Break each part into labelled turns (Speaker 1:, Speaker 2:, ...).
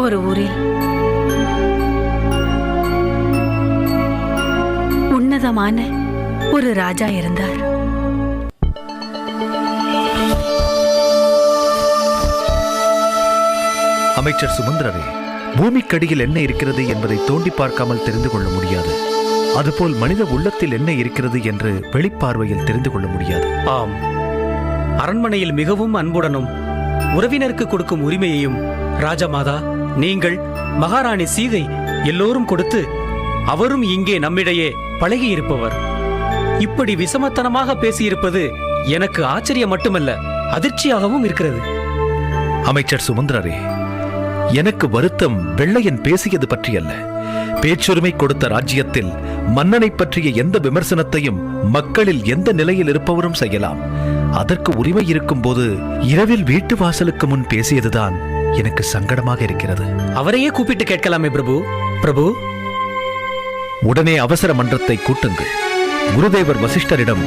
Speaker 1: ஒரு ஊரில் உன்னதமான ஒரு ராஜா இருந்தார்.
Speaker 2: அமைச்சர் சுமந்திரரே, பூமிக்கடியில் என்ன இருக்கிறது என்பதை தோண்டி பார்க்காமல் தெரிந்து கொள்ள முடியாது. அதுபோல் மனித உள்ளத்தில் என்ன இருக்கிறது என்று வெளிப்பார்வையில் தெரிந்து கொள்ள முடியாது.
Speaker 3: ஆம், அரண்மனையில் மிகவும் அன்புடனும் உறவினருக்கு கொடுக்கும் உரிமையையும் ராஜமாதா, நீங்கள், மகாராணி சீதை எல்லோரும் கொடுத்து அவரும் இங்கே நம்மிடையே பழகியிருப்பவர். இப்படி விசமத்தனமாக பேசியிருப்பது எனக்கு ஆச்சரியம் மட்டுமல்ல, அதிர்ச்சியாகவும் இருக்கிறது.
Speaker 2: அமைச்சர் சுமந்திரரே, எனக்கு வருத்தம் வெள்ளையன் பேசியது பற்றியல்ல. பேச்சுரிமை கொடுத்த ராஜ்யத்தில் மன்னனை பற்றிய எந்த விமர்சனத்தையும் மக்களில் எந்த நிலையில் இருப்பவரும் செய்யலாம். அதற்கு உரிமை இருக்கும் போது இரவில் வீட்டு வாசலுக்கு முன் பேசியதுதான் எனக்கு சங்கடமாக இருக்கிறது.
Speaker 3: அவரையே கூப்பிட்டு கேட்கலாமே பிரபு. பிரபு,
Speaker 2: உடனே அவசர மன்றத்தை கூட்டுங்கள். குருதேவர் வசிஷ்டரிடம்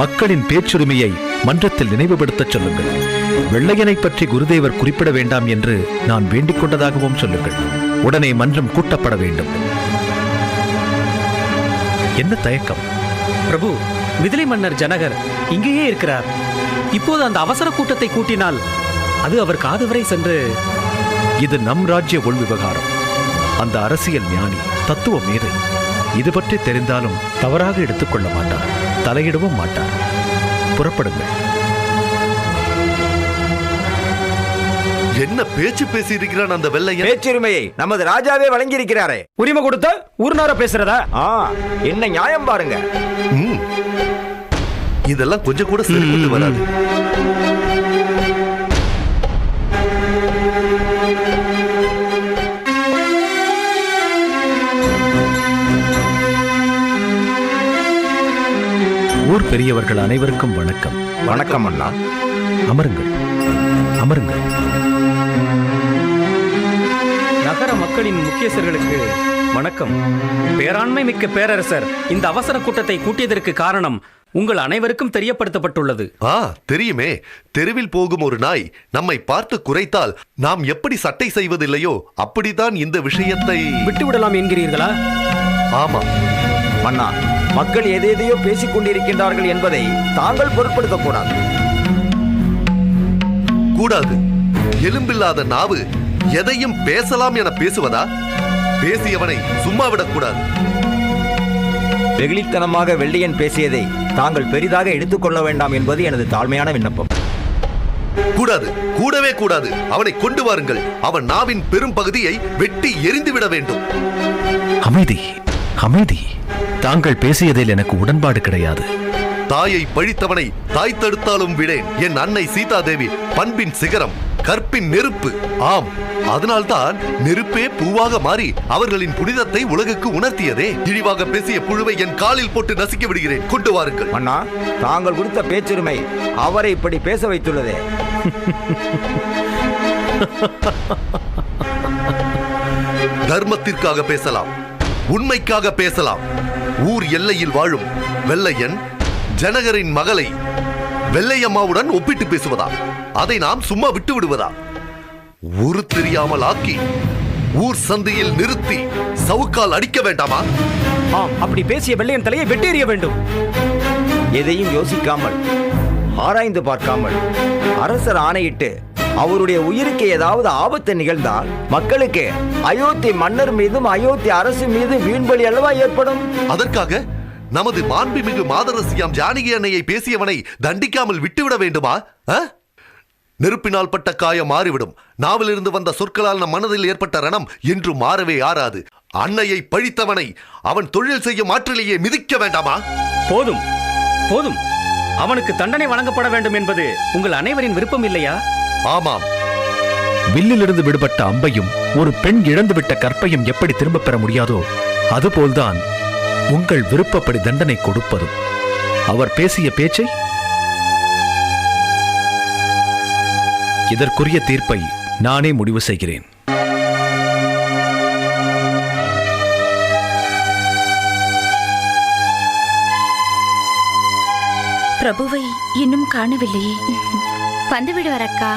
Speaker 2: மக்களின் பேச்சுரிமையை மன்றத்தில் நினைவுபடுத்தச் சொல்லுங்கள். வெள்ளையனை பற்றி குருதேவர் குறிப்பிட வேண்டாம் என்று நான் வேண்டிக் கொண்டதாகவும் சொல்லுங்கள். உடனே மன்றம் கூட்டப்பட வேண்டும். என்ன தயக்கம்?
Speaker 3: பிரபு, மிதிலை மன்னர் ஜனகர் இங்கேயே இருக்கிறார். இப்போது அந்த அவசர கூட்டத்தை கூட்டினால் அது அவர் காது வரை சென்று...
Speaker 2: இது நம் ராஜ்ய உள் விவகாரம். அந்த அரசியல் ஞானி, தத்துவ மேதை இது பற்றி தெரிந்தாலும் தவறாக எடுத்துக்கொள்ள மாட்டார், தலையிடவும் மாட்டார். புறப்படுங்கள்.
Speaker 4: என்ன பேச்சு பேசியிருக்கிறான் அந்த வெள்ளையன்?
Speaker 5: பேச்சுரிமையை நமது ராஜாவே வழங்கியிருக்கிறாரே.
Speaker 3: உரிமை கொடுத்த ஊர்னார பேசுறதா?
Speaker 5: என்ன நியாயம் பாருங்க.
Speaker 4: இதெல்லாம் கொஞ்சம் கூட சரிப்பட்டு வராது.
Speaker 2: ஊர் பெரியவர்கள் அனைவருக்கும் வணக்கம்.
Speaker 5: வணக்கம் அண்ணா.
Speaker 2: அமருங்கள், அமருங்கள்.
Speaker 3: நகர மக்களின் முக்கியஸ்தர்களுக்கு வணக்கம். பேராண்மை மிக்க பேரரசர் இந்த அவசர கூட்டத்தை கூட்டியதற்கு காரணம் உங்கள் அனைவருக்கும் தெரியப்படுத்தப்பட்டுள்ளது.
Speaker 4: தெரியுமே. தெருவில் போகும் ஒரு நாய் நம்மை பார்த்து குறைத்தால் நாம் எப்படி சட்டை செய்வதில்லையோ அப்படித்தான் இந்த விஷயத்தை
Speaker 3: விட்டுவிடலாம் என்கிறீர்களா?
Speaker 4: ஆமா
Speaker 5: அண்ணா, மக்கள் எதையோ பேசிக் கொண்டிருக்கின்றார்கள் என்பதை தாங்கள் பொருட்படுத்தக்கூடாது.
Speaker 4: கூடாது. எலும்பில்லாத நாவு எதையும் பேசலாம் என பேசுவதா? பேசியவனை சும்மா விடக்கூடாது.
Speaker 5: வெகுளித்தனமாக வெள்ளையன் பேசியதை தாங்கள் பெரிதாக எடுத்துக்கொள்ள வேண்டாம் என்பது எனது தாழ்மையான விண்ணப்பம்.
Speaker 4: கூடாது, கூடவே கூடாது. அவனை கொண்டு வாருங்கள். அவன் நாவின் பெரும் பகுதியை வெட்டி எரிந்துவிட வேண்டும்.
Speaker 2: அமைதி, அமைதி. தாங்கள் பேசியதில் எனக்கு உடன்பாடு கிடையாது.
Speaker 4: தாயை பழித்தவனை தாய் தடுத்தாலும் விடேன். என் அன்னை சீதா தேவி பண்பின் சிகரம், கற்பின் நெருப்பு. ஆம், அதனால்தான் நெருப்பே பூவாக மாறி அவர்களின் புனிதத்தை உலகுக்கு உணர்த்தியதே. இழிவாக பேசிய புழுவை என் காலில் போட்டு நசுக்கி விடுகிறேன். கொண்டு வாருங்கள்.
Speaker 5: அண்ணா, தாங்கள் கொடுத்த பேச்சுரிமை அவரை இப்படி பேச வைத்துள்ளதே.
Speaker 4: தர்மத்திற்காக பேசலாம், உண்மைக்காக பேசலாம். ஊர் எல்லையில் வாழும் வெள்ளையன் ஜனகரின் மகளை வெள்ளையம்மாவுடன் ஒப்பிட்டு பேசுவதா? அதை நாம் சும்மா விட்டு விடுவதா? ஊரு தெரியாமல் ஆக்கி ஊர் சந்தையில் நிறுத்தி சவுக்கால் அடிக்க வேண்டாமா?
Speaker 3: அப்படி பேசிய வெள்ளையன் தலையை வெட்டேறிய வேண்டும்.
Speaker 5: எதையும் யோசிக்காமல், ஆராய்ந்து பார்க்காமல் அரசர் ஆணையிட்டு அவருடைய உயிருக்கு ஏதாவது ஆபத்து நிகழ்ந்தால் மக்களுக்கு அயோத்தி மன்னர் மீதும் அயோத்தி அரசு மீது வீண்பலி அல்லவா ஏற்படும்?
Speaker 4: அதற்காக நமது மாண்புமிகு மாதரசியாம் ஜானகி அன்னையை பேசியவனை தண்டிக்காமல் விட்டுவிட வேண்டுமா? நெருப்பினால் பட்ட காயம் மாறிவிடும். நாவிலிருந்து வந்த சொற்களால் நம் மனதில் ஏற்பட்ட ரணம் என்று மாறவே ஆறாது. அன்னையை பழித்தவனை அவன் தொழில் செய்யும் ஆற்றிலேயே மிதிக்க வேண்டாமா?
Speaker 3: போதும், போதும். அவனுக்கு தண்டனை வழங்கப்பட வேண்டும் என்பது உங்கள் அனைவரின் விருப்பம் இல்லையா?
Speaker 4: ஆமாம்.
Speaker 2: வில்லிலிருந்து விடுபட்ட அம்பையும் ஒரு பெண் இழந்துவிட்ட கற்பையும் எப்படி திரும்பப் பெற முடியாதோ அதுபோல்தான் உங்கள் விருப்பப்படி தண்டனை கொடுப்பதும். அவர் பேசிய பேச்சை, இதற்குரிய தீர்ப்பை நானே முடிவு செய்கிறேன்.
Speaker 6: பிரபுவை இன்னும் காணவில்லையே.
Speaker 7: வந்து விடுவார் அக்கா.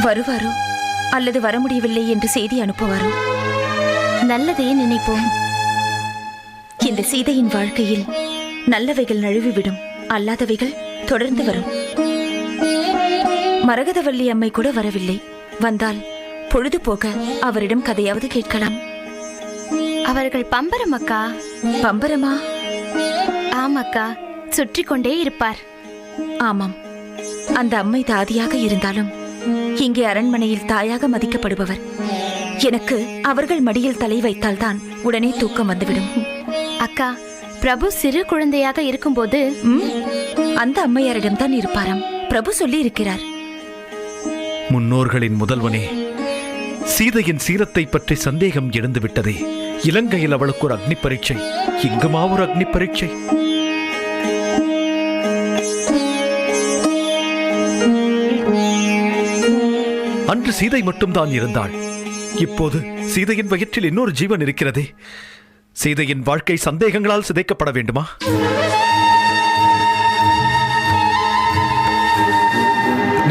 Speaker 6: வருவாரோ அல்லது வர முடியவில்லை என்று செய்தி அனுப்புவாரோ?
Speaker 7: நல்லதே நினைப்போம்.
Speaker 6: இந்த சீதையின் வாழ்க்கையில் நல்லவைகள் நழுவிவிடும், அல்லாதவைகள் தொடர்ந்து வரும். மரகதவல்லி அம்மை கூட வரவில்லை. வந்தால் பொழுது போக அவரிடம் கதையாவது கேட்கலாம்.
Speaker 7: அவர்கள் பம்பரம் அக்கா.
Speaker 6: பம்பரமா?
Speaker 7: ஆமாக்கா, சுற்றி கொண்டே இருப்பார்.
Speaker 6: ஆமாம், அந்த அம்மை தாதியாக இருந்தாலும் இங்கே அரண்மனையில் தாயாக மதிக்கப்படுபவர். எனக்கு அவர்கள் மடியில் தலை வைத்தால்தான் உடனே தூக்கம் வந்துவிடும்.
Speaker 7: அக்கா, பிரபு சிறு குழந்தையாக இருக்கும்போது
Speaker 6: அந்த அம்மையாரிடம்தான் இருப்பாராம். பிரபு சொல்லி இருக்கிறார்.
Speaker 2: முன்னோர்களின் முதல்வனே, சீதையின் சீரத்தை பற்றி சந்தேகம் எழுந்து விட்டதே. இலங்கையில் அவளுக்கு ஒரு அக்னி பரீட்சை, இங்குமா ஒரு அக்னி பரீட்சை. அன்று சீதை மட்டும்தான் இருந்தாள். இப்போது சீதையின் வயிற்றில் இன்னொரு ஜீவன் இருக்கிறதே. சீதையின் வாழ்க்கை சந்தேகங்களால் சிதைக்கப்பட வேண்டுமா?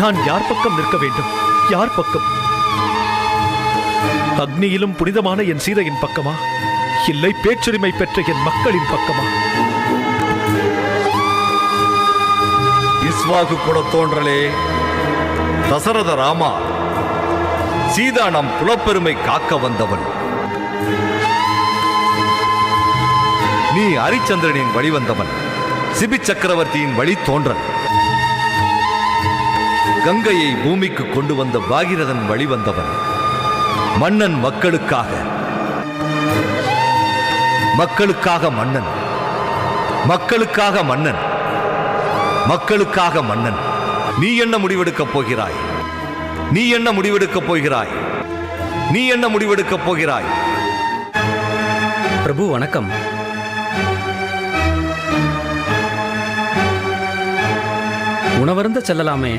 Speaker 2: நான் யார் பக்கம் நிற்க வேண்டும்? யார் பக்கம்? அக்னியிலும் புனிதமான என் சீதையின் பக்கமா, இல்லை பேச்சுரிமை பெற்ற என் மக்களின் பக்கமா?
Speaker 8: இஸ்வாகு கூட தோன்றலே, தசரத ராமா, சீதா நம் குலப்பெருமை காக்க வந்தவள். நீ ஹரிச்சந்திரனின் வழி வந்தவன், சிபி சக்கரவர்த்தியின் வழி தோன்றல். கங்கையை பூமிக்கு கொண்டு வந்த பாகிரதன் வழி வந்தவன். மன்னன் மக்களுக்காக, மக்களுக்காக மன்னன், மக்களுக்காக மன்னன், மக்களுக்காக மன்னன். நீ என்ன முடிவெடுக்கப் போகிறாய்? நீ என்ன முடிவெடுக்கப் போகிறாய்? நீ என்ன முடிவெடுக்கப் போகிறாய்?
Speaker 3: பிரபு வணக்கம். உணவருந்த செல்லலாமே.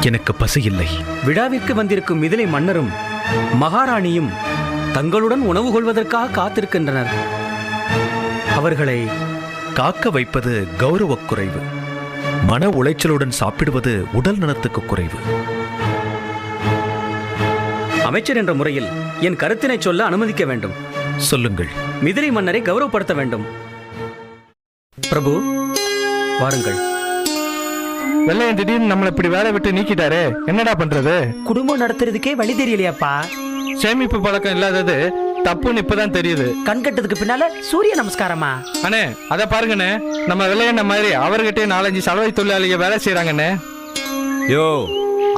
Speaker 2: எனக்கு பசி இல்லை.
Speaker 3: விழாவிற்கு வந்திருக்கும் மிதிலை மன்னரும் மகாராணியும் தங்களுடன் உணவு கொள்வதற்காக காத்திருக்கின்றனர். அவர்களை
Speaker 2: காக்க வைப்பது கௌரவக் குறைவு. மன உளைச்சலுடன் சாப்பிடுவது உடல் நலத்துக்கு குறைவு.
Speaker 3: அமைச்சர் என்ற முறையில் என் கருத்தினை சொல்ல அனுமதிக்க வேண்டும்.
Speaker 2: சொல்லுங்கள்.
Speaker 3: மிதிலை மன்னரை கௌரவப்படுத்த வேண்டும். பிரபு வாருங்கள்.
Speaker 9: வெள்ளையன் திடீர்னு நம்மளை இப்படி வேலை விட்டு நீக்கிட்டாரு, என்னடா பண்றது?
Speaker 10: குடும்பம் நடத்துறதுக்கே வழி தெரியலையாப்பா.
Speaker 9: சேமிப்பு பழக்கம் இல்லாதது தப்புன்னு இப்பதான் தெரியுது.
Speaker 10: கண்கட்டதுக்கு பின்னால சூரிய நமஸ்காரமா?
Speaker 9: அண்ணே, அதை பாருங்கண்ணே, நம்ம வெள்ளையண்ண மாதிரி அவர்கிட்டே 4-5 சலவை தொழிலாளிக வேலை செய்யறாங்கண்ணே.
Speaker 5: யோ,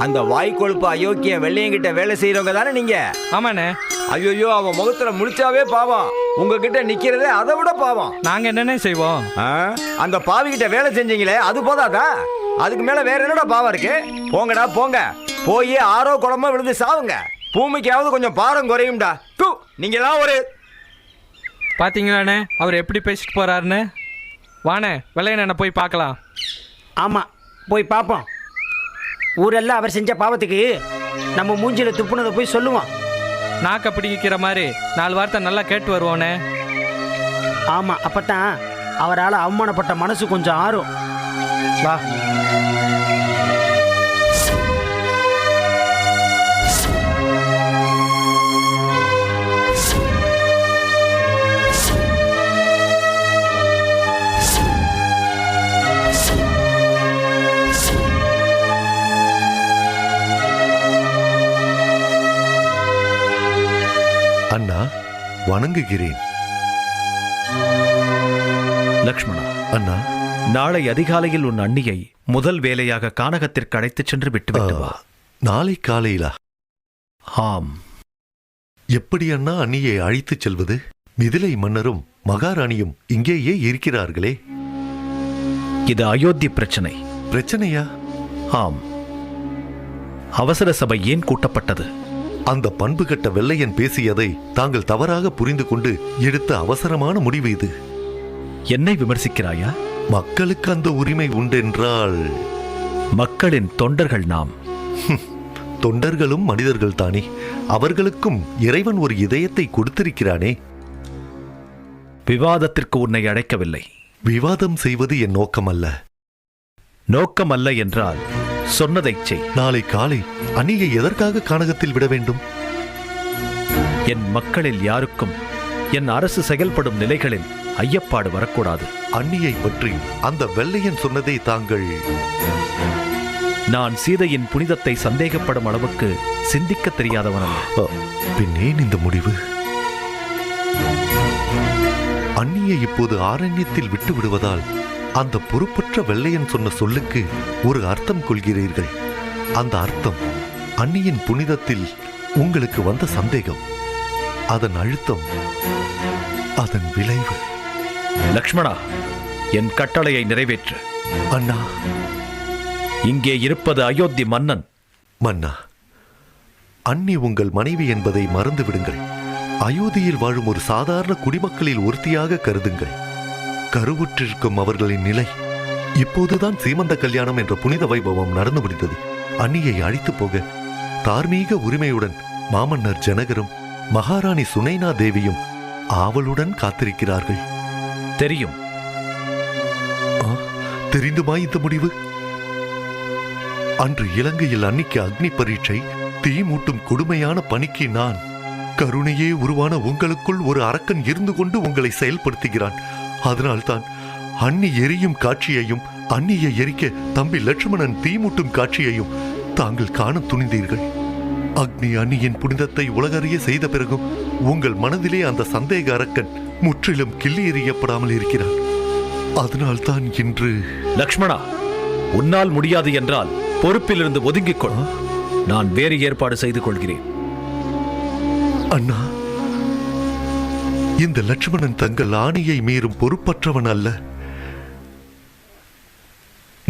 Speaker 5: அந்த வாய்க்கொழுப்பு அயோக்கிய வெள்ளையங்கிட்ட வேலை செய்யறவங்க தானே நீங்க?
Speaker 9: ஆமாண்ணே.
Speaker 5: ஐயோ, அவன் முகத்துல முழிச்சாவே பாவம், உங்ககிட்ட நிக்கிறதே அதை விட பாவம்.
Speaker 9: நாங்க என்னன்னே செய்வோம்?
Speaker 5: அந்த பாவி கிட்ட வேலை செஞ்சீங்களே, அது போதாதா? அதுக்கு மேல வேற என்னடா பாவம் இருக்கு? போங்கடா போங்க, போய் ஆரோ குளமா விழுந்து சாவுங்க. பூமிக்காவது கொஞ்சம் பாரம் குறையும்டா. நீங்க எல்லாம் ஒரு
Speaker 9: பாத்தீங்களாண்ணே அவர் எப்படி பேசிட்டு போறாருன்னு? வாண்ணே, வெள்ளையண்ண போய் பார்க்கலாம்.
Speaker 10: ஆமா, போய் பார்ப்போம். ஊரெல்லாம் அவர் செஞ்ச பாவத்துக்கு நம்ம மூஞ்சில துப்புனதை போய் சொல்லுவோம்.
Speaker 9: நாக்க பிடிக்கிற மாதிரி 4 வார்த்தை நல்லா கேட்டு வருவோண்ணே.
Speaker 10: ஆமா, அப்பதான் அவரால் அவமானப்பட்ட மனசு கொஞ்சம் ஆறும். வா.
Speaker 4: அண்ணா, வணங்குகிறேன்.
Speaker 2: லக்ஷ்மணா,
Speaker 4: அண்ணா,
Speaker 2: நாளை அதிகாலையில் உன் அண்ணியை முதல் வேலையாக கானகத்திற்கு அழைத்துச் சென்று விட்டுவிட்டு வா.
Speaker 4: நாளை காலையிலா?
Speaker 2: ஆம்.
Speaker 4: எப்படி அண்ணா அண்ணியை அழைத்துச் செல்வது? மிதிலை மன்னரும் மகாராணியும் இங்கேயே இருக்கிறார்களே.
Speaker 2: இது அயோத்தி பிரச்சனை.
Speaker 4: பிரச்சனையா?
Speaker 2: ஆம். அவசர சபை ஏன் கூட்டப்பட்டது?
Speaker 4: அந்த பண்பு கட்ட வெள்ளையன் பேசியதை தாங்கள் தவறாக புரிந்து கொண்டு எடுத்த அவசரமான முடிவு இது.
Speaker 2: என்னை விமர்சிக்கிறாயா?
Speaker 4: மக்களுக்கு அந்த உரிமை உண்டென்றால்?
Speaker 2: மக்களின் தொண்டர்கள் நாம்.
Speaker 4: தொண்டர்களும் மனிதர்கள் தானே. அவர்களுக்கும் இறைவன் ஒரு இதயத்தை கொடுத்திருக்கிறானே.
Speaker 2: விவாதத்திற்கு உன்னை அழைக்கவில்லை.
Speaker 4: விவாதம் செய்வது என் நோக்கமல்ல.
Speaker 2: நோக்கமல்ல என்றால் சொன்னதைச் செய்.
Speaker 4: நாளை காலை அன்னியை எதற்காக கானகத்தில் விட வேண்டும்?
Speaker 2: என் மக்களில் யாருக்கும் என் அரசு செயல்படும் நிலைகளில் ஐயப்பாடு வரக்கூடாது.
Speaker 4: அன்னியை பற்றி அந்த வெள்ளையன் சொன்னதை தாங்கள்...
Speaker 2: நான் சீதையின் புனிதத்தை சந்தேகப்படும் அளவுக்கு சிந்திக்க தெரியாதவனல்ல.
Speaker 4: பின் ஏன் இந்த முடிவு? அன்னியை இப்போது ஆரண்யத்தில் விட்டு விடுவதால் அந்த பொறுப்பற்ற வெள்ளையன் சொன்ன சொல்லுக்கு ஒரு அர்த்தம் கொள்கிறீர்கள். அந்த அர்த்தம் அன்னியின் புனிதத்தில் உங்களுக்கு வந்த சந்தேகம், அதன் அழுத்தம், அதன் விளைவு.
Speaker 2: லக்ஷ்மணா, என் கட்டளையை நிறைவேற்று.
Speaker 4: அண்ணா,
Speaker 2: இங்கே இருப்பது அயோத்தி மன்னன்.
Speaker 4: மன்னா, அன்னி உங்கள் மனைவி என்பதை மறந்து விடுங்கள். அயோத்தியில் வாழும் ஒரு சாதாரண குடிமக்களில் ஒருத்தியாக கருதுங்கள். கருவுற்றிருக்கும் அவர்களின் நிலை இப்போதுதான் சீமந்த கல்யாணம் என்ற புனித வைபவம் நடந்து முடிந்தது. அன்னியை அழைத்து போக தார்மீக உரிமையுடன் மாமன்னர் ஜனகரும் மகாராணி சுனைனா தேவியும் ஆவலுடன் காத்திருக்கிறார்கள்.
Speaker 2: தெரியும்.
Speaker 4: தெரிந்துமா இந்த முடிவு? அன்று இலங்கையில் அன்னிக்கு அக்னி பரீட்சை, தீ மூட்டும் கொடுமையான பணிக்கு நான், கருணையே உருவான உங்களுக்குள் ஒரு அரக்கன் இருந்து கொண்டு உங்களை செயல்படுத்துகிறான். அதனால்தான் அன்னி எரியும் காட்சியையும் அன்னியை எரிக்க தம்பி லட்சுமணன் தீமூட்டும் காட்சியையும் தாங்கள் காண துணிந்தீர்கள். அக்னி அன்னியின் புனிதத்தை உலகறிய செய்த பிறகும் உங்கள் மனதிலே அந்த சந்தேக அரக்கன் முற்றிலும் கிள்ளி எறியப்படாமல் இருக்கிறார். அதனால்தான் இன்று...
Speaker 2: லக்ஷ்மணா, உன்னால் முடியாது என்றால் பொறுப்பிலிருந்து ஒதுங்கிக் கொள். நான் வேறு ஏற்பாடு செய்து கொள்கிறேன்.
Speaker 4: அண்ணா, இந்த லட்சுமணன் தங்கள் ஆணையை மீறும் பொறுப்பற்றவன் அல்ல.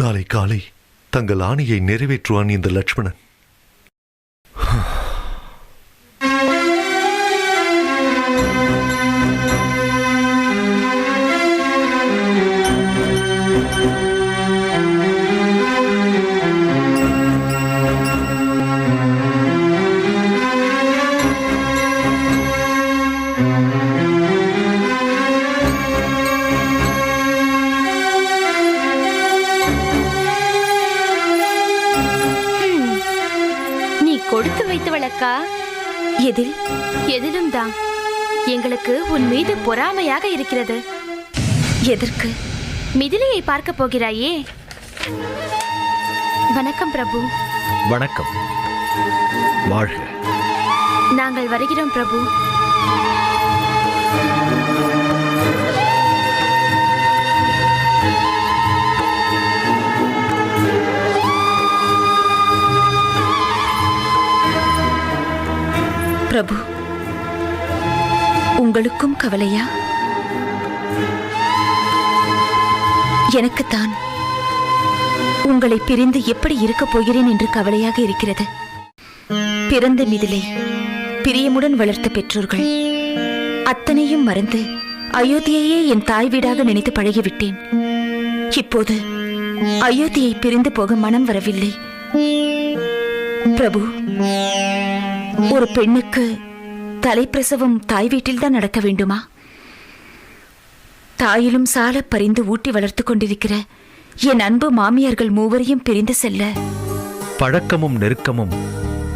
Speaker 4: நாளை காலை தங்கள் ஆணையை நிறைவேற்றுவான் இந்த லட்சுமணன்.
Speaker 7: கொடுத்து வைத்தவளக்கா?
Speaker 6: எதில்?
Speaker 7: எதிலும் தான். எங்களுக்கு உன் மீது பொறாமையாக இருக்கிறது.
Speaker 6: எதற்கு?
Speaker 7: மிதிலையை பார்க்க போகிறாயே. வணக்கம் பிரபு.
Speaker 2: வணக்கம். வாழ்க.
Speaker 7: நாங்கள் வருகிறோம் பிரபு.
Speaker 6: பிரபு, உங்களுக்கும் கவலையா? எனக்குத்தான் உங்களை பிரிந்து எப்படி இருக்கப் போகிறேன் என்று கவலையாக இருக்கிறது. பிறந்த மிதிலை, பிரியமுடன் வளர்த்த பெற்றோர்கள் அத்தனையும் மறந்து அயோத்தியையே என் தாய் வீடாக நினைத்து பழகிவிட்டேன். இப்போது அயோத்தியை பிரிந்து போக மனம் வரவில்லை. பிரபு, ஒரு பெண்ணுக்கு தலைப்பிரசவம் தாய் வீட்டில்தான் நடக்க வேண்டுமா? தாயிலும் சால பறிந்து ஊட்டி வளர்த்து கொண்டிருக்கிற என் அன்பு மாமியார்கள் மூவரையும் பிரிந்து செல்ல...
Speaker 2: பழக்கமும் நெருக்கமும்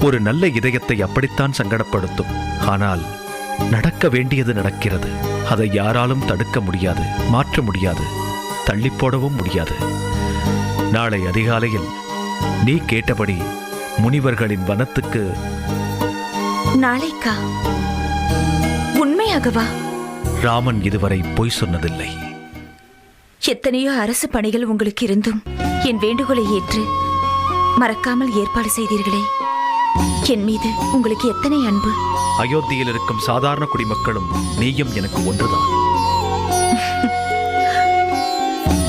Speaker 2: ஒரு நல்ல இதயத்தை அப்படித்தான் சங்கடப்படுத்தும். ஆனால் நடக்க வேண்டியது நடக்கிறது. அதை யாராலும் தடுக்க முடியாது, மாற்ற முடியாது, தள்ளி போடவும் முடியாது. நாளை அதிகாலையில் நீ கேட்டபடி முனிவர்களின் வனத்துக்கு...
Speaker 6: நாளைக்கா? உண்மையாகவா?
Speaker 2: ராமன் இதுவரை பொய் சொன்னதில்லை.
Speaker 6: எத்தனையோ அரசு பணிகள் உங்களுக்கு இருந்தும் என் வேண்டுகோளை ஏற்று மறக்காமல் ஏற்பாடு செய்தீர்களே. என் மீது உங்களுக்கு எத்தனை அன்பு!
Speaker 2: அயோத்தியில் இருக்கும் சாதாரண குடிமக்களும் நீயும் எனக்கு ஒன்றுதான்.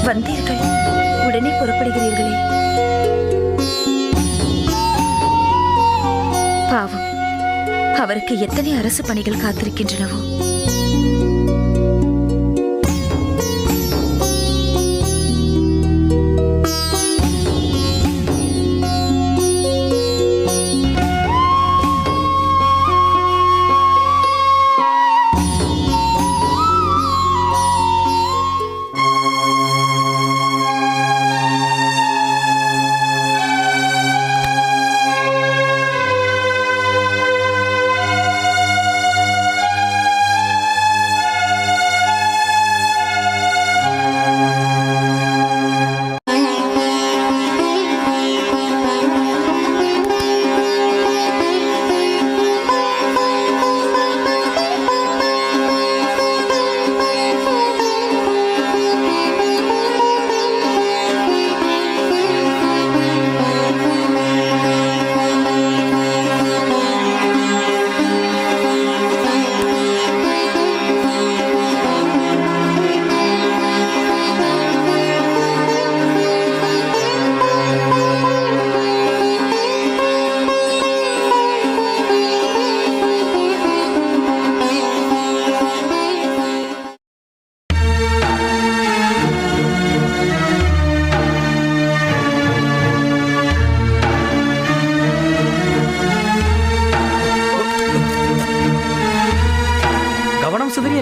Speaker 6: வந்தீர்கள், உடனே புறப்படுகிறீர்களே. பாவம், அவருக்கு எத்தனை அரசு பணிகள் காத்திருக்கின்றனவோ.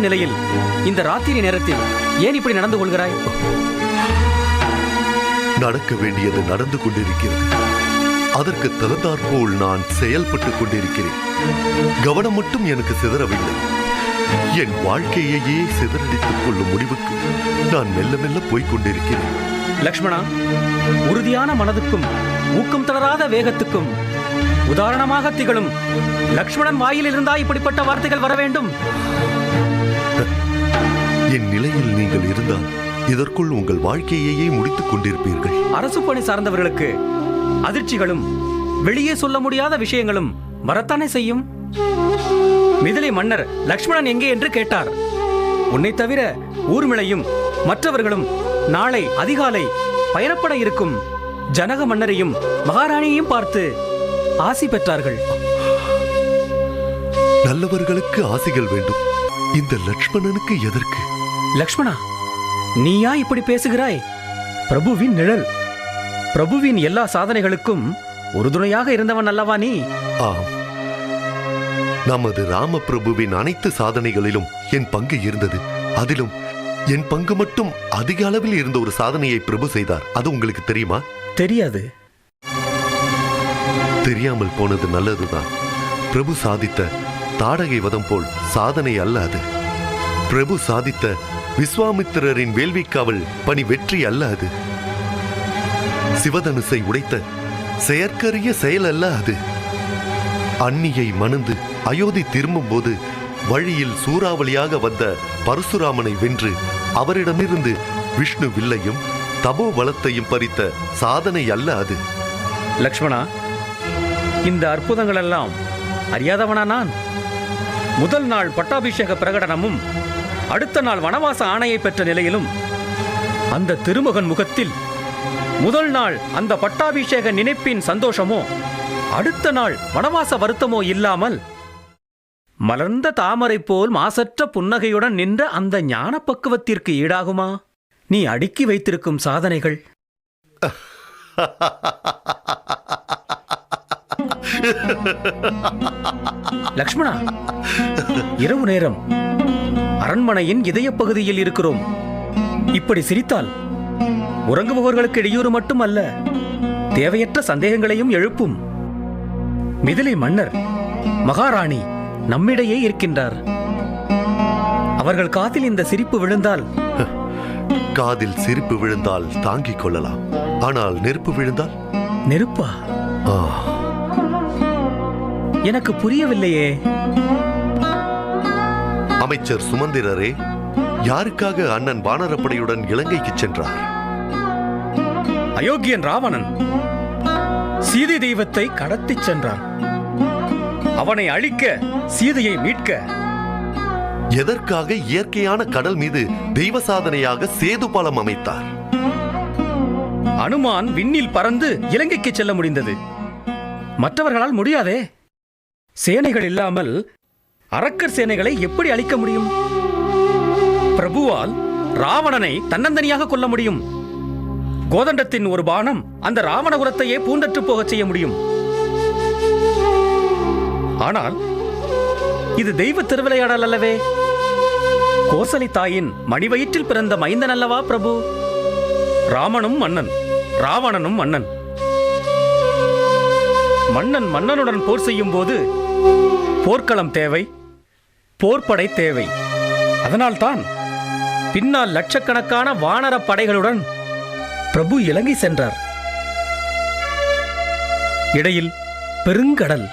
Speaker 3: நிலையில் இந்த ராத்திரி நேரத்தில் ஏன் இப்படி நடந்து கொள்கிறாய்?
Speaker 4: நடக்க வேண்டியது நடந்து கொண்டிருக்கிறது. அதற்கு தகுந்தாற்போல் நான் செயல்பட்டுக் கொண்டிருக்கிறேன். கவனம் மட்டும் எனக்கு சிதறவில்லை. என் வாழ்க்கையையே சிதறடித்துக் கொள்ளும் முடிவுக்கு நான் மெல்ல மெல்ல போய்க் கொண்டிருக்கிறேன்.
Speaker 3: லக்ஷ்மணா, உறுதியான மனதுக்கும் ஊக்கம் தளராத வேகத்துக்கும் உதாரணமாக திகழும் லக்ஷ்மணன் வாயில் இருந்தா இப்படிப்பட்ட வார்த்தைகள் வர வேண்டும்?
Speaker 4: என் நிலையில் நீங்கள் இருந்தால் இதற்குள் உங்கள் வாழ்க்கையையே முடித்துக் கொண்டிருப்பீர்கள்.
Speaker 3: அரசு பணி சார்ந்தவர்களுக்கு அதிர்ச்சிகளும் வெளியே சொல்ல முடியாத விஷயங்களும் வரத்தானே செய்யும். மிதிலை மன்னர் லக்ஷ்மணன் எங்கே என்று கேட்டார். உன்னை தவிர ஊர்மிளையும் மற்றவர்களும் நாளை அதிகாலை பயணப்பட இருக்கும் ஜனக மன்னரையும் மகாராணியையும் பார்த்து ஆசி பெற்றார்கள்.
Speaker 4: நல்லவர்களுக்கு ஆசிகள் வேண்டும். இந்த லக்ஷ்மணனுக்கு எதற்கு?
Speaker 3: லக்ஷ்மணா, நீயா இப்படி பேசுகிறாய்? பிரபுவின் நிழல், பிரபுவின் எல்லா சாதனைகளுக்கும் உறுதுணையாக இருந்தவன் அல்லவா நீ?
Speaker 4: ஆம், நமது ராமபிரபுவின் அனைத்து சாதனைகளிலும் என் பங்கு இருந்தது. அதிலும் என் பங்கு மட்டும் அதிக அளவில் இருந்த ஒரு சாதனையை பிரபு செய்தார். அது உங்களுக்கு தெரியுமா?
Speaker 3: தெரியாது.
Speaker 4: தெரியாமல் போனது நல்லதுதான். பிரபு சாதித்த தாடகை வதம் போல் சாதனை அல்ல அது. பிரபு சாதித்த விஸ்வாமித்திரரின் வேள்விக்காவல் பணி வெற்றி அல்ல அது. சிவதனுசை உடைத்த செயற்கரிய செயல் அல்ல அது. அன்னியை மணந்து அயோத்தி திரும்பும் போது வழியில் சூறாவளியாக வந்த பரசுராமனை வென்று அவரிடமிருந்து விஷ்ணு வில்லையும் தபோ வளத்தையும் பறித்த சாதனை அல்ல அது.
Speaker 3: லக்ஷ்மணா, இந்த அற்புதங்கள் எல்லாம் அறியாதவனா நான்? முதல் நாள் பட்டாபிஷேக பிரகடனமும் அடுத்த நாள் வனவாச ஆணையை பெற்ற நிலையிலும் அந்த திருமகன் முகத்தில் முதல் நாள் அந்த பட்டாபிஷேக நினைப்பின் சந்தோஷமோ அடுத்த நாள் வனவாச வருத்தமோ இல்லாமல் மலர்ந்த தாமரை போல் மாசற்ற புன்னகையுடன் நின்ற அந்த ஞான பக்குவத்திற்கு ஈடாகுமா நீ அடுக்கி வைத்திருக்கும் சாதனைகள்? லக்ஷ்மணா, இரவு நேரம் அரண்மனையின் இதய பகுதியில் இருக்கிறோம். இப்படி சிரித்தால் உறங்குபவர்களுக்கு இடையூறு மட்டுமல்ல, தேவையற்ற சந்தேகங்களையும் எழுப்பும். மிதிலை மன்னர் மகாராணி நம்மிடையே இருக்கின்றார். அவர்கள் காதில் இந்த சிரிப்பு விழுந்தால்?
Speaker 4: காதில் சிரிப்பு விழுந்தால் தாங்கிக் கொள்ளலாம். ஆனால் நெருப்பு விழுந்தால்?
Speaker 3: நெருப்பா? எனக்கு புரியவில்லையே.
Speaker 4: அமைச்சர் சுமந்திரரே, யாருக்காக அண்ணன் வானரப்படையுடன் இலங்கைக்கு சென்றார்?
Speaker 3: அயோக்கியன் ராவணன் சீதை தெய்வத்தை கடத்திச் சென்றான். அவனை அழிக்க, சீதையை மீட்க.
Speaker 4: எதற்காக இயற்கையான கடல் மீது தெய்வ சாதனையாக சேது பாலம் அமைத்தார்?
Speaker 3: அனுமான் விண்ணில் பறந்து இலங்கைக்கு செல்ல முடிந்தது, மற்றவர்களால் முடியாதே. சேனைகள் இல்லாமல் அரக்கர் சேனைகளை எப்படி அழிக்க முடியும்? பிரபுவால் ராவணனை தன்னந்தனியாக கொல்ல முடியும். கோதண்டத்தின் ஒரு பானம் அந்த ராவணகுலத்தையே பூண்டற்று போகச் செய்ய முடியும். ஆனால் இது தெய்வ திருவிளையாடல் அல்லவே. கோசலை தாயின் மணிவயிற்றில் பிறந்த மைந்தன் அல்லவா பிரபு. ராமனும் மன்னன், ராவணனும் மன்னன். மன்னன் மன்னனுடன் போர் செய்யும் போது போர்க்களம் தேவை, போர்ப்படை தேவை. அதனால்தான் பின்னால் லட்சக்கணக்கான வானர படைகளுடன் பிரபு இலங்கை சென்றார். இடையில் பெருங்கடல்.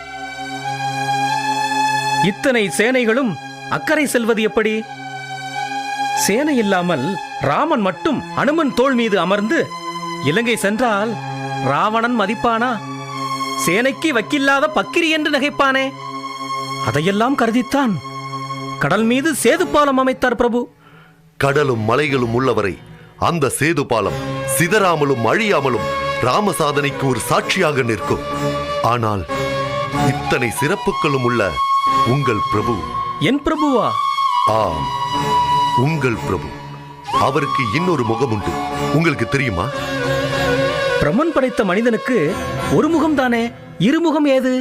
Speaker 3: இத்தனை சேனைகளும் அக்கறை செல்வது எப்படி? சேனை இல்லாமல் ராமன் மட்டும் அனுமன் தோள் மீது அமர்ந்து இலங்கை சென்றால் ராவணன் மதிப்பானா? சேனைக்கு வக்கில்லாத பக்கிரி என்று நகைப்பானே. அதையெல்லாம் கருதித்தான் கடல் மீது சேது பாலம் அமைத்தார் பிரபு.
Speaker 4: கடலும் மலைகளும் உள்ளவரை அந்த சேது பாலம் சிதறாமலும் அழியாமலும் ராம சாதனைக்கு ஒரு சாட்சியாக நிற்கும். ஆனால் இத்தனை சிறப்புகளும் உள்ள உங்கள் பிரபு.
Speaker 3: என் பிரபுவா?
Speaker 4: ஆம், உங்கள் பிரபு. அவருக்கு இன்னொரு முகம் உண்டு, உங்களுக்கு தெரியுமா?
Speaker 3: பிரம்மன் படைத்த மனிதனுக்கு ஒரு முகம் தானே, இருமுகம் ஏது?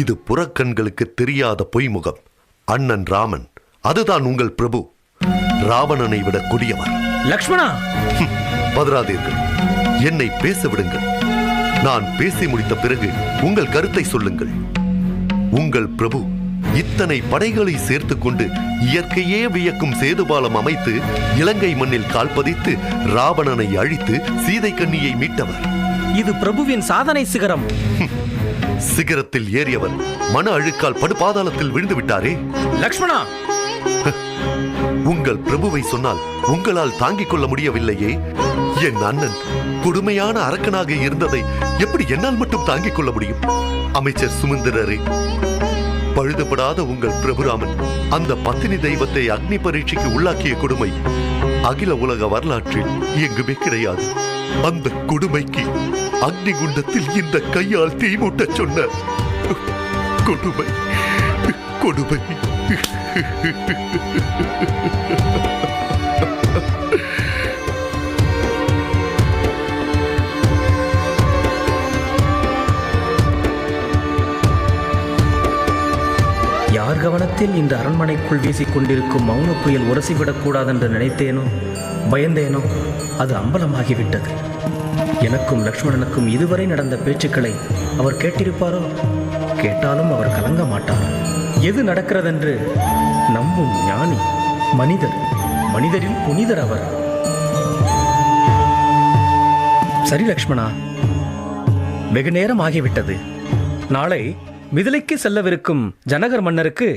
Speaker 4: இது புறக்கண்களுக்கு தெரியாத பொய்முகம். அண்ணன் ராமன் அதுதான் உங்கள் பிரபு. ராவணனை விட கொடியவர்.
Speaker 3: லக்ஷ்மணா,
Speaker 4: பதறாதீர்கள், என்னை பேச விடுங்கள். நான் பேசி முடித்த பிறகு உங்கள் கருத்தை சொல்லுங்கள். உங்கள் பிரபு இத்தனை படைகளை சேர்த்துக் கொண்டு இயற்கையே வியக்கும் சேதுபாலம் அமைத்து இலங்கை மண்ணில் கால் பதித்து ராவணனை அழித்து சீதை கண்ணியை மீட்டவர்.
Speaker 3: இது பிரபுவின் சாதனை சிகரம்.
Speaker 4: சிகரத்தில் ஏறியவர் மன அழுக்கால் படுபாதாளத்தில் விழுந்து விட்டாரே.
Speaker 3: லக்ஷ்மணா,
Speaker 4: உங்கள் பிரபுவை சொன்னால் உங்களால் தாங்கிக் கொள்ள முடியவில்லையே. என் அண்ணன் கொடுமையான அரக்கனாக இருந்ததை எப்படி என்னால் மட்டும் தாங்கிக் கொள்ள முடியும்? அமைச்சர் சுமந்திரரே, பழுதுபடாத உங்கள் பிரபுராமன் அந்த பத்தினி தெய்வத்தை அக்னி பரீட்சைக்கு உள்ளாக்கிய கொடுமை அகில உலக வரலாற்றில் எங்குமே கிடையாது. அந்த கொடுமைக்கு அக்னி குண்டத்தில் இந்த கையால் தீமூட்ட சொன்ன கொடுமை கொடுமை.
Speaker 3: யார் கவனத்தில் இந்த அரண்மனைக்குள் வீசிக் கொண்டிருக்கும் மௌன புயல் உரசிவிடக்கூடாதென்று நினைத்தேனோ பயந்தேனோ அது அம்பலமாகிவிட்டது. எனக்கும் லக்ஷ்மணனுக்கும் இதுவரை நடந்த பேச்சுக்களை அவர் கேட்டிருப்பாரோ? கேட்டாலும் அவர் கலங்க மாட்டார். எது நடக்கிறதென்று நம்பும் ஞானி மனிதர். மனிதரில் புனிதர் அவர். சரி லக்ஷ்மணா, வெகு நேரம் ஆகிவிட்டது. நாளை மிதிலைக்கு செல்லவிருக்கும் ஜனகர் மன்னருக்கு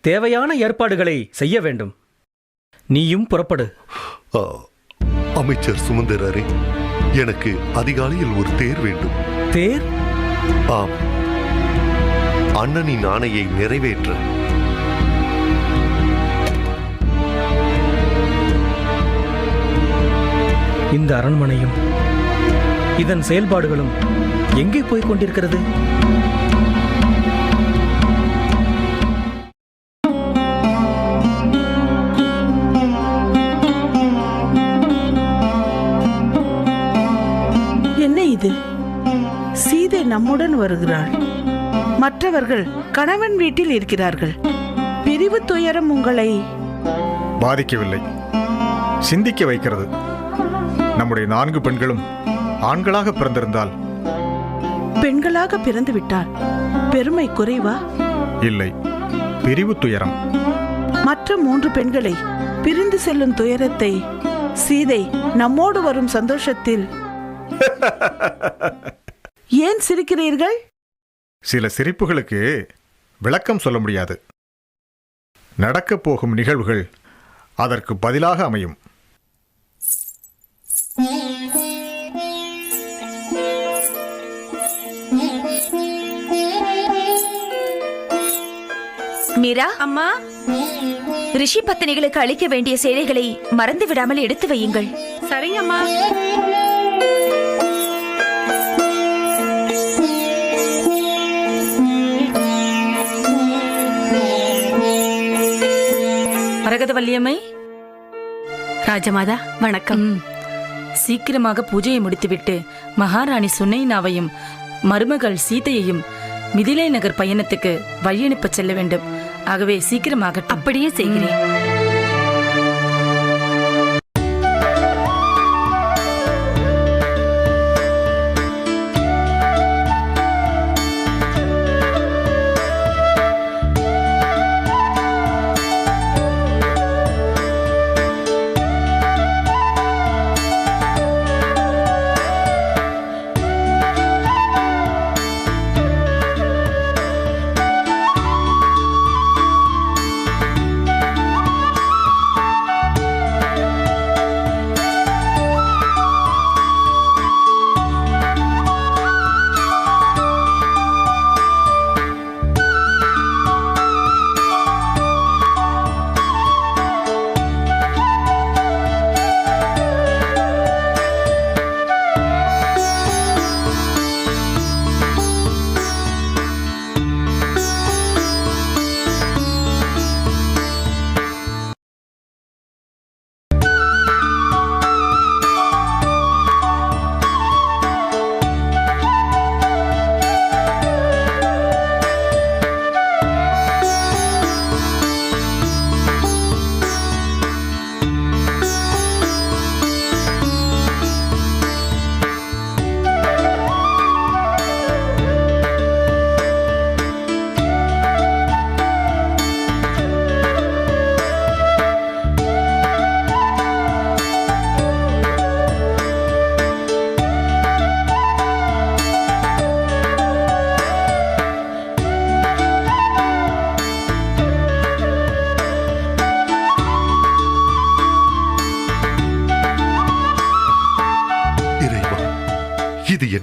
Speaker 3: தேவையான ஏற்பாடுகளை செய்ய வேண்டும். நீயும் புறப்படு.
Speaker 4: அமைச்சர் சுமந்திரரே, எனக்கு அதிகாலையில் ஒரு தேர் வேண்டும்.
Speaker 3: தேர்?
Speaker 4: ஆம், அண்ணனின் ஆணையை நிறைவேற்ற.
Speaker 3: இந்த அரண்மனையும் இதன் செயல்பாடுகளும் எங்கே போய்க் கொண்டிருக்கிறது?
Speaker 11: என்ன இது? சீதை நம்முடன் வருகிறாள். மற்றவர்கள் கணவன் வீட்டில் இருக்கிறார்கள். பிரிவு துயரம் உங்களை
Speaker 12: பாதிக்கவில்லை, சிந்திக்க வைக்கிறது. நம்முடைய 4 பெண்களும் ஆண்களாக பிறந்திருந்தால்.
Speaker 11: பெண்களாக பிறந்து விட்டால் பெருமை குறைவா?
Speaker 12: இல்லை, பிரிவு துயரம்.
Speaker 11: மற்ற 3 பெண்களை பிரிந்து செல்லும் துயரத்தை சீதை நம்மோடு வரும் சந்தோஷத்தில் ஏன் சிரிக்கிறீர்கள்?
Speaker 12: சில சிரிப்புகளுக்கு விளக்கம் சொல்ல முடியாது. நடக்கப் போகும் நிகழ்வுகள் அதற்கு பதிலாக அமையும்.
Speaker 6: மீரா, அம்மா, ரிஷி பத்தினிகளுக்கு அளிக்க வேண்டிய சேலைகளை மறந்து விடாமல் எடுத்து வையுங்கள்.
Speaker 1: சரிங்கம்மா.
Speaker 13: மரகதவல்லியம்மை.
Speaker 1: ராஜமாதா வணக்கம்.
Speaker 13: சீக்கிரமாக பூஜையை முடித்துவிட்டு மகாராணி சுனைனாவையும் மருமகள் சீதையையும் மிதிலை நகர் பயணத்துக்கு வழியனுப்ப செல்ல வேண்டும். ஆகவே சீக்கிரமாக.
Speaker 1: அப்படியே செய்கிறேன்.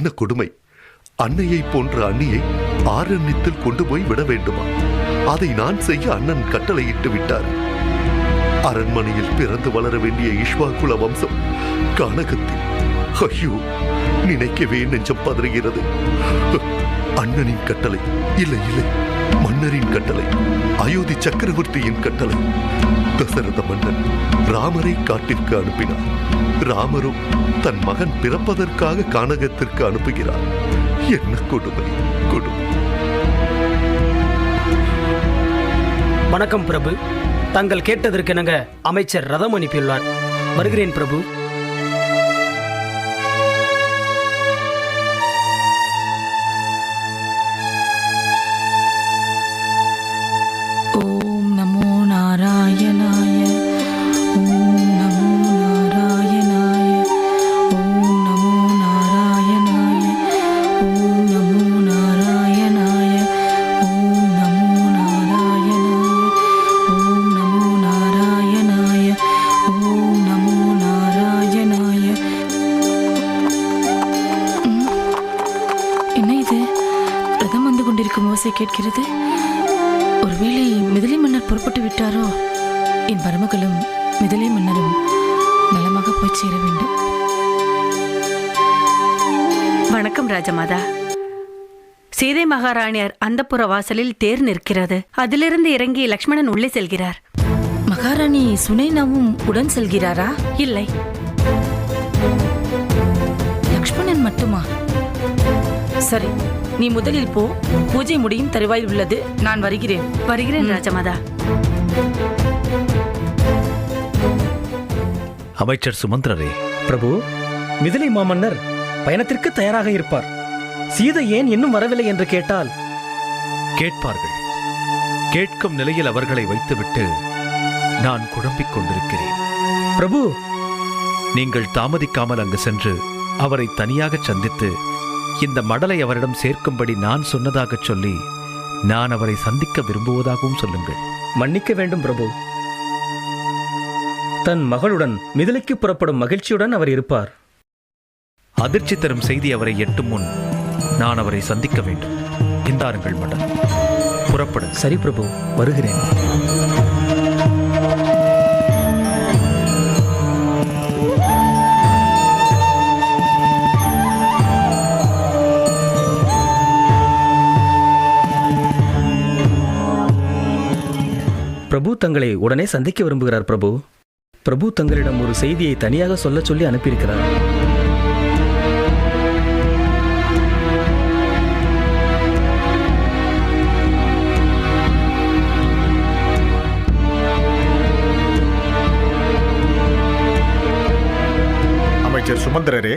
Speaker 4: என்ன கொடுமை! அன்னையை போன்ற அண்ணியை ஆரண்யத்தில் கொண்டு போய் விட வேண்டுமா? அதை நான் செய்ய அண்ணன் கட்டளையிட்டு விட்டார். அரண்மனையில் பிறந்து வளர வேண்டிய இஷ்வாகுல வம்சம் கானகத்தில். ஐயோ, நினைக்கவே நெஞ்சம் பதறுகிறது. அண்ணனின் கட்டளை இல்லை, இல்லை, மன்னரின் கட்டளை, அயோத்தி சக்கரவர்த்தியின் கட்டளை. தசரத மன்னன் ராமரை காட்டிற்கு அனுப்பினார். ராமரும் தன் மகன் பிறப்பதற்காக கானகத்திற்கு அனுப்புகிறார். என்ன கொடுமை, கொடுமை!
Speaker 10: வணக்கம் பிரபு. தாங்கள் கேட்டதற்கெனங்க அமைச்சர் ரதம் அனுப்பியுள்ளார். வருகிறேன் பிரபு.
Speaker 13: ஓம் நமோ நாராயணாய. ஓம் நமோ நாராயணாய. ஓம் நமோ நாராயணாய. ஓம் நமோ நாராயணாய. ஓம் நமோ நாராயணாய. ஓம் நமோ நாராயணாய. ஓம் நமோ நாராயணாய. என்ன இது? ரதம் வந்து கொண்டிருக்கும் ஓசை கேட்கிறது. ஒருவேளை மிதிலை மன்னர் புறப்பட்டு விட்டாரோ? என் மருமகளும் மிதிலை மன்னரும் நலமாக போய் சேர வேண்டும்.
Speaker 1: வணக்கம் ராஜமாதா. சீதை மகாராணியார் அந்தப்புற வாசலில் தேர் நிற்கிறது. அதிலிருந்து இறங்கி லக்ஷ்மணன் உள்ளே செல்கிறார்.
Speaker 13: மகாராணி சுனைனாவும் உடன் செல்கிறாரா?
Speaker 1: இல்லை,
Speaker 13: லக்ஷ்மணன் மட்டுமா? சரி, நீ முதலில் போ. பூஜை முடியும் தருவாயில் உள்ளது. நான் வருகிறேன்.
Speaker 1: வருகிறேன் ராஜமாதா.
Speaker 2: அமைச்சர் சுமந்திரரே,
Speaker 3: பிரபு, மிதிலை மாமன்னர் பயணத்திற்கு தயாராக இருப்பார். சீதை ஏன் இன்னும் வரவில்லை என்று கேட்டால்
Speaker 2: கேட்பார்கள். கேட்கும் நிலையில் அவர்களை வைத்துவிட்டு நான் குழம்பிக் கொண்டிருக்கிறேன்.
Speaker 3: பிரபு,
Speaker 2: நீங்கள் தாமதிக்காமல் அங்கு சென்று அவரை தனியாக சந்தித்து இந்த மடலை அவரிடம் சேர்க்கும்படி நான் சொன்னதாக சொல்லி நான் அவரை சந்திக்க விரும்புவதாகவும் சொல்லுங்கள்.
Speaker 3: மன்னிக்க வேண்டும் பிரபு. தன் மகளுடன் மிதிலைக்கு புறப்படும் மகிழ்ச்சியுடன் அவர் இருப்பார்.
Speaker 2: அதிர்ச்சி தரும் செய்தி அவரை எட்டும் முன் நான் அவரை சந்திக்க வேண்டும். இந்தாருங்கள் மடல், புறப்படும்.
Speaker 3: சரி பிரபு, வருகிறேன். பிரபு தங்களை உடனே சந்திக்க விரும்புகிறார் பிரபு. பிரபு தங்களிடம் ஒரு செய்தியை தனியாக சொல்ல சொல்லி அனுப்பியிருக்கிறார்.
Speaker 12: அமைச்சர் சுமந்திரரே,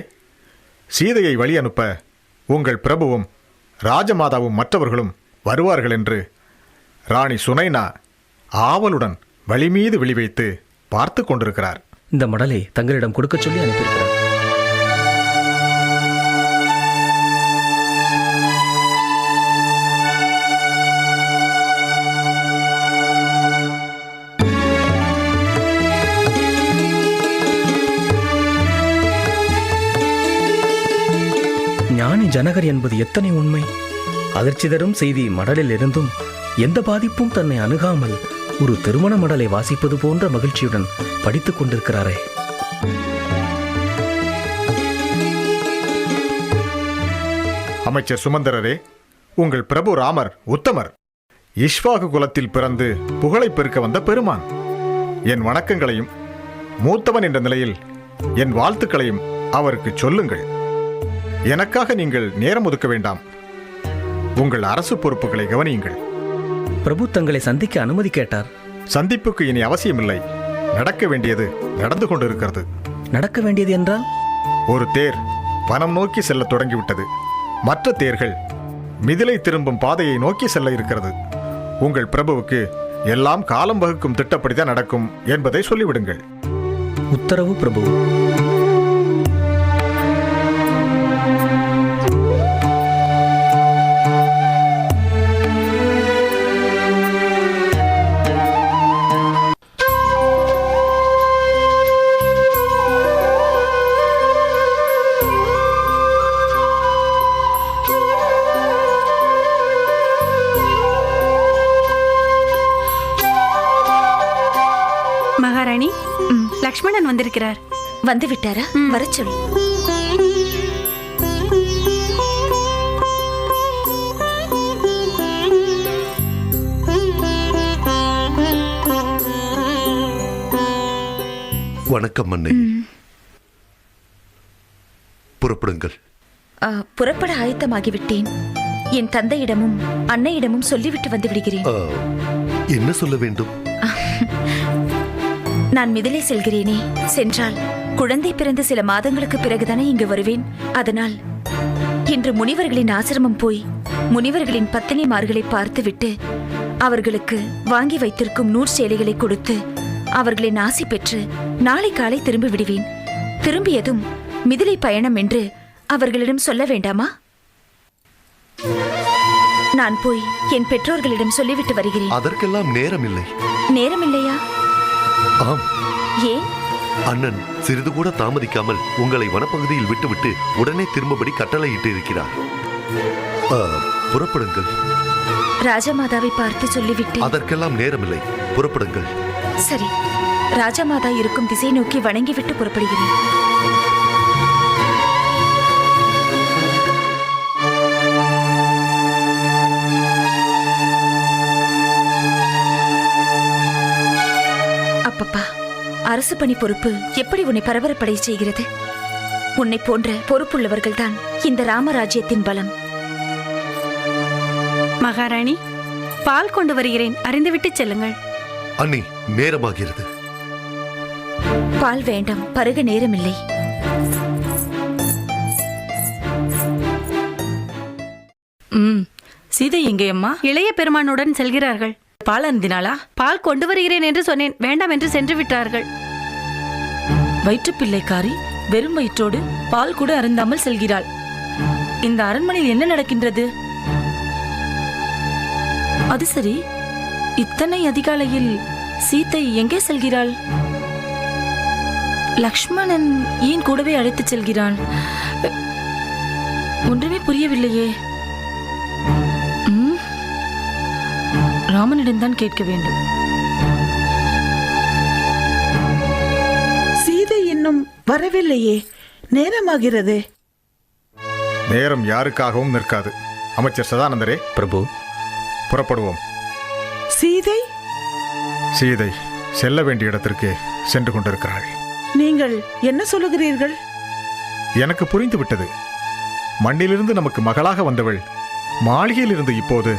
Speaker 12: சீதையை வழி அனுப்ப உங்கள் பிரபுவும் ராஜமாதாவும் மற்றவர்களும் வருவார்கள் என்று ராணி சுனைனா ஆவலுடன் வழி மீது விழி வைத்து பார்த்து கொண்டிருக்கிறார்.
Speaker 3: இந்த மடலை தங்களிடம் கொடுக்க சொல்லி அனுப்பியிருக்கிறார். ஞானி ஜனகர் என்பது எத்தனை உண்மை! அதிர்ச்சி தரும் செய்தி மடலில் இருந்தும் எந்த பாதிப்பும் தன்னை அணுகாமல் ஒரு திருமண மடலை வாசிப்பது போன்ற மகிழ்ச்சியுடன் படித்துக் கொண்டிருக்கிறாரே.
Speaker 12: அமைச்சர் சுமந்திரரே, உங்கள் பிரபு ராமர் உத்தமர். இஷ்வாகு குலத்தில் பிறந்து புகழை பெருக்க வந்த பெருமான். என் வணக்கங்களையும் மூத்தவன் என்ற நிலையில் என் வாழ்த்துக்களையும் அவருக்கு சொல்லுங்கள். எனக்காக நீங்கள் நேரம் ஒதுக்க வேண்டாம். உங்கள் அரசு பொறுப்புகளை கவனியுங்கள்.
Speaker 3: பிரபு தங்களை சந்திக்க அனுமதி கேட்டார்.
Speaker 12: சந்திப்புக்கு இனி அவசியமில்லை. நடக்க வேண்டியது நடந்து கொண்டிருக்கிறது.
Speaker 3: நடக்க வேண்டியது என்றால்?
Speaker 12: ஒரு தேர் வனம் நோக்கி செல்ல தொடங்கிவிட்டது. மற்ற தேர்கள் மிதிலை திரும்பும் பாதையை நோக்கி செல்ல இருக்கிறது. உங்கள் பிரபுவுக்கு எல்லாம் காலம் வகுக்கும் திட்டப்படிதான் நடக்கும் என்பதை சொல்லிவிடுங்கள்.
Speaker 3: உத்தரவு பிரபு.
Speaker 1: லக்ஷ்மணன் வந்திருக்கிறார்.
Speaker 6: வந்து விட்டாரா? வரச் சொல்.
Speaker 4: வணக்கம் அன்னை. புறப்படுங்கள்.
Speaker 6: புறப்பட ஆயத்தமாகிவிட்டேன். என் தந்தையிடமும் அன்னையிடமும் சொல்லிவிட்டு வந்து விடுகிறேன்.
Speaker 4: என்ன சொல்ல வேண்டும்?
Speaker 6: நான் மிதிலை செல்கிறேனே. சென்றால் குழந்தை பிறந்து சில மாதங்களுக்கு பிறகுதானே இங்கு வருவேன். அதனால் இன்று முனிவர்களின் ஆசிரமம் போய் முனிவர்களின் பத்தினிமார்களை பார்த்துவிட்டு அவர்களுக்கு வாங்கி வைத்திருக்கும் நூற் சேலைகளை கொடுத்து அவர்களின் ஆசி பெற்று நாளை காலை திரும்பி விடுவேன். திரும்பியதும் மிதிலை பயணம் என்று அவர்களிடம் சொல்ல வேண்டாமா? நான் போய் என் பெற்றோர்களிடம் சொல்லிவிட்டு வருகிறேன்.
Speaker 4: அதற்கெல்லாம் நேரம் இல்லை.
Speaker 6: நேரம் இல்லையா?
Speaker 4: ஆம்.
Speaker 6: ஏன்?
Speaker 4: அண்ணன் சிறிது கூட தாமதிக்காமல் உங்களை வனப்பகுதியில் விட்டுவிட்டு உடனே திரும்பபடி கட்டளையிட்டு இருக்கிறார். புறப்படுங்கள்.
Speaker 6: ராஜமாதாவை பார்த்து சொல்லிவிட்டு.
Speaker 4: அதற்கெல்லாம் நேரமில்லை. புறப்படுங்கள்.
Speaker 6: சரி, ராஜமாதா இருக்கும் திசை நோக்கி வணங்கிவிட்டு புறப்படுகிறேன். அப்பப்பா, அரசு பணி பொறுப்பு எப்படி உன்னை பரபரப்படை செய்கிறது? உன்னை போன்ற பொறுப்புள்ளவர்கள்தான் இந்த ராமராஜ்யத்தின் பலம்.
Speaker 1: மகாராணி, பால் கொண்டு வருகிறேன், அறிந்துவிட்டு செல்லுங்கள்.
Speaker 4: அண்ணி, நேரமாகிறது.
Speaker 6: பால் வேண்டாம், பருக நேரமில்லை.
Speaker 13: சீதை எங்கே அம்மா?
Speaker 1: இளைய பெருமானுடன் செல்கிறார்கள்.
Speaker 13: பால் அருந்தினாளா?
Speaker 1: பால் கொண்டு வருகிறேன் என்று சொன்னேன், வேண்டாம் என்று சென்று விட்டார்கள்.
Speaker 13: வயிற்றுப்பிள்ளைக்காரி வெறும் வயிற்றோடு பால் கூட அருந்தாமல் செல்கிறாள். இந்த அரண்மனையில் என்ன நடக்கின்றது? அது சரி, இத்தனை அதிகாலையில் சீதை எங்கே செல்கிறாள்? லக்ஷ்மணன் ஏன் கூடவே அழைத்துச் செல்கிறான்? ஒன்றுமே புரியவில்லையே. ராமனிடம்தான் கேட்க வேண்டும்.
Speaker 11: சீதை இன்னும் வரவில்லையே, நேரமாகிறது.
Speaker 12: நேரம் யாருக்காகவும் நிற்காது. அமைச்சர் சதானந்தரே.
Speaker 3: பிரபு,
Speaker 12: புறப்படுவோம்.
Speaker 11: சீதை
Speaker 12: சீதை செல்ல வேண்டிய இடத்திற்கு சென்று கொண்டிருக்கிறாள்.
Speaker 11: நீங்கள் என்ன சொல்லுகிறீர்கள்?
Speaker 12: எனக்கு புரிந்து விட்டது. மண்ணிலிருந்து நமக்கு மகளாக வந்தவள் மாளிகையில் இருந்து இப்போது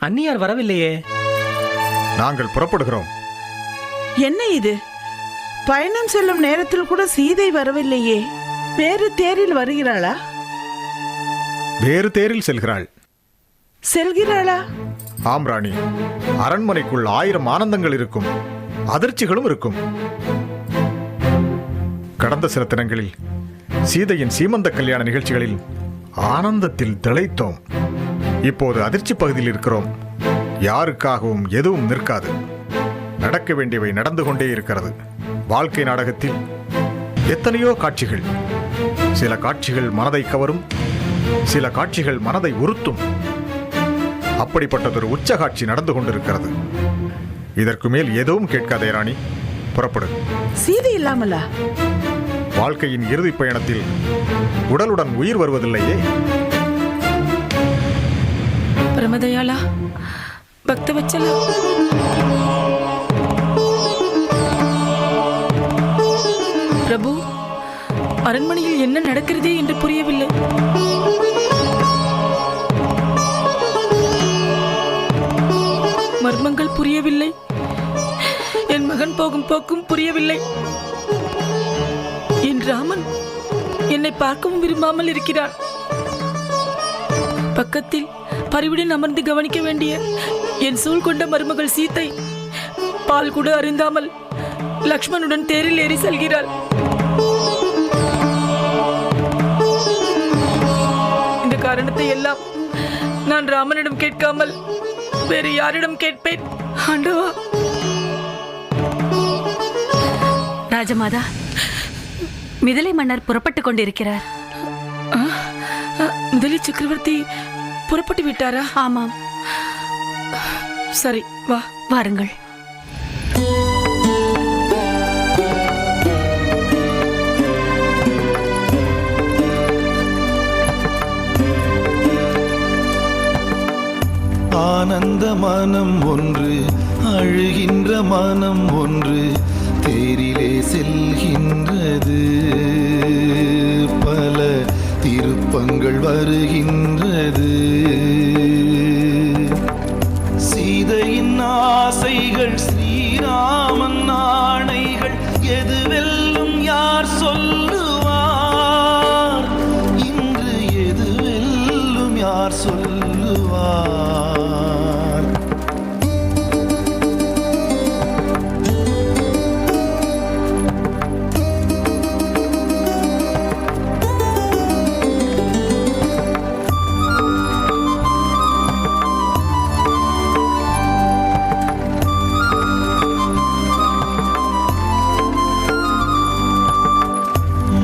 Speaker 3: அந்நியார் வரவில்லையே.
Speaker 12: நாங்கள் புறப்படுகிறோம்.
Speaker 11: என்ன இது? பயணம் செல்லும் நேரத்தில் கூட சீதை வரவில்லையே. வேறு தேரில் வருகிறாளா?
Speaker 12: வேறு தேரில் செல்கிறாள்.
Speaker 11: செல்கிறாளா?
Speaker 12: ஆம் ராணி. அரண்மனைக்குள் 1000 ஆனந்தங்கள் இருக்கும், அதிர்ச்சிகளும் இருக்கும். கடந்த சில தினங்களில் சீதையின் சீமந்த கல்யாண நிகழ்ச்சிகளில் ஆனந்தத்தில் திளைத்தோம். இப்போது அதிர்ச்சி பகுதியில் இருக்கிறோம். யாருக்காகவும் எதுவும் நிற்காது. நடக்க வேண்டியவை நடந்து கொண்டே இருக்கிறது. வாழ்க்கை நாடகத்தில் எத்தனையோ காட்சிகள். சில காட்சிகள் மனதை கவரும், சில காட்சிகள் மனதை உறுத்தும். அப்படிப்பட்டதொரு உச்ச காட்சி நடந்து கொண்டிருக்கிறது. இதற்கு மேல் எதுவும் கேட்காதே ராணி, புறப்படு.
Speaker 11: சீதை இல்லாமலா?
Speaker 12: வாழ்க்கையின் இறுதி பயணத்தில் உடலுடன் உயிர் வருவதில்லையே.
Speaker 13: பிரமதயாளா, பக்தவச்சலா, பிரபு, அரண்மனையில் என்ன நடக்கிறதே என்று புரியவில்லை. புரியவில்லை. என் மகன் போகும் போக்கும் புரியவில்லை. என் ராமன் என்னை பார்க்கவும் விரும்பாமல் இருக்கிறான். பக்கத்தில் பரிவுடன் அமர்ந்து கவனிக்க வேண்டிய என் சூழ் கொண்ட மருமகள் சீத்தை பால் கூட அருந்தாமல் லக்ஷ்மணுடன் தேரில் ஏறி செல்கிறாள். இந்த காரணத்தை எல்லாம் நான் ராமனிடம் கேட்காமல் வேறு யாரிடம் கேட்பேன்? ஆண்டவா.
Speaker 1: ராஜமாதா, மிதிலை மன்னர் புறப்பட்டுக் கொண்டிருக்கிறார்.
Speaker 13: முதலி சக்கரவர்த்தி புறப்பட்டு விட்டாரா?
Speaker 1: ஆமாம்.
Speaker 13: சரி, வா,
Speaker 1: வாருங்கள்.
Speaker 14: ஆனந்த மனம் ஒன்று, அழுகின்ற மனம் ஒன்று தேரிலே செல்கின்றது. பல திருப்பங்கள் வருகின்றது. சீதையின் ஆசைகள், ஸ்ரீராமன் ஆணைகள், எது வெல்லும் யார் சொல்லுவார்? இன்று எது வெல்லும் யார் சொல்லுவார்?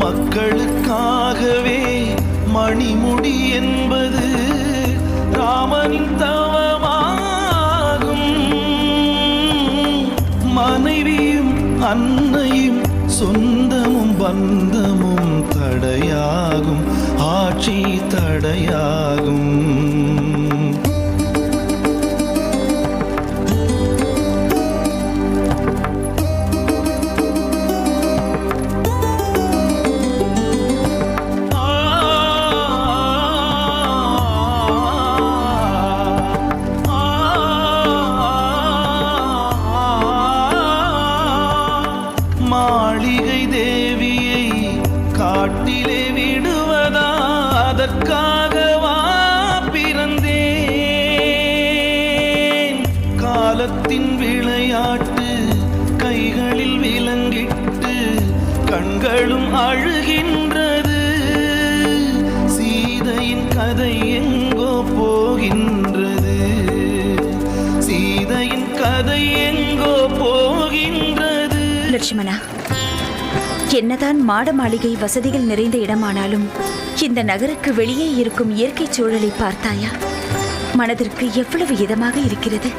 Speaker 14: மக்களுக்காகவே மணிமுடி என்பது ராமனின் தவமாகும். மனைவியும் அன்னையும் சொந்தமும் பந்தமும் தடையாகும், ஆட்சி தடையாகும். மாளிகை தேவியை காட்டிலே விடுவதா? அதற்காகவா பிறந்தேன்? காலத்தின் விளையாட்டு கைகளில் விலங்கிட்டு கண்களும் அழுகின்றது. சீதையின் கதை எங்கோ போகின்றது. சீதையின் கதை எங்கோ போகின்றது.
Speaker 6: லட்சுமணா, என்னதான் மாட மாளிகை வசதிகள் நிறைந்த இடமானாலும் இந்த நகருக்கு வெளியே இருக்கும் இயற்கை சூழலை பார்த்தாயா? மனதிற்கு எவ்வளவு இதமாக இருக்கிறது.